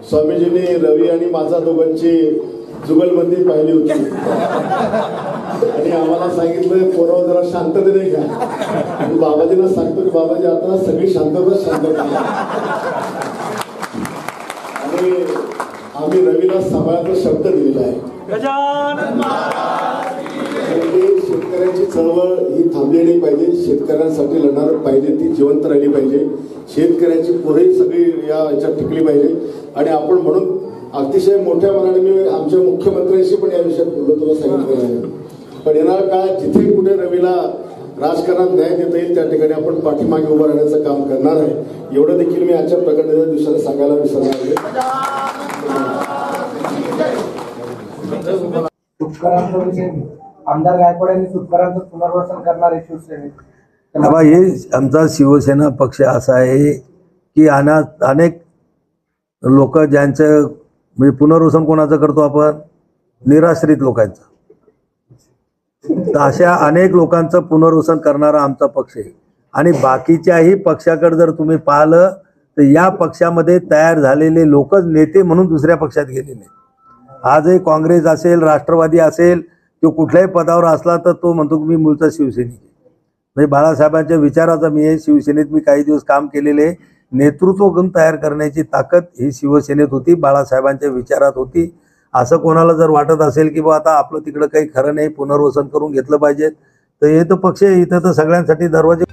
स्वामीजींनी रवी आणि माझा दोघांची जुगलबंदी पाहिली होती आणि आम्हाला सांगितलं पोरावर जरा शांतता नाही का. बाबाजींना सांगतो की बाबाजी आता सगळी शांतता आणि आम्ही रवीला सांभाळायचा शब्द दिलेला आहे. शेतकऱ्यांची चळवळ ही थांबली नाही पाहिजे. शेतकऱ्यांसाठी लढणार पाहिजे ती जिवंत राहिली पाहिजे. शेतकऱ्याची पोरही सगळी याच्यात टिकली पाहिजे. आणि आपण म्हणून अतिशय मोठ्या मनाने मी आमच्या मुख्यमंत्र्यांशी पण या विषयात बोललो, तुला सांगितलं आहे. पण येणाऱ्या काळात जिथे कुठे रवीला राजकारणात न्याय देता येईल त्या ठिकाणी आपण पाठीमागे उभं राहण्याचं काम करणार आहे. एवढं देखील मी आजच्या प्रकरणाच्या दिवसाला सांगायला विसरणार आहे. आमदार गायकवाड यांनी शेतकऱ्यांचं पुनर्वसन करणार आहे शिवसेनेत. हे आमचा शिवसेना पक्ष असा आहे की अनेक लोक ज्यांचं म्हणजे पुनर्वसन कोणाचं करतो आपण, निराश्रित लोकांचं. तर अशा अनेक लोकांचं पुनर्वसन करणारा आमचा पक्ष आहे. आणि बाकीच्याही पक्षाकडे जर तुम्ही पाहिलं तर या पक्षामध्ये तयार झालेले लोकच नेते म्हणून दुसऱ्या पक्षात गेलेले. आजही काँग्रेस असेल, राष्ट्रवादी असेल, तो कुठल्याही पदावर असला तर तो म्हणतो की मी मूळचा शिवसैनिक आहे. म्हणजे बाळासाहेबांच्या विचाराचा मी आहे. शिवसेनेत मी काही दिवस काम केलेले. नेतृत्वगुण तयार करण्याची ताकद ही शिवसेनेत होती, बाळासाहेबांच्या विचारात होती. असं कोणाला जर वाटत असेल की बा आता आपलं तिकडं काही खरं नाही, पुनर्वसन करून घेतलं पाहिजे, तर हे तर पक्ष इथं तर सगळ्यांसाठी दरवाजे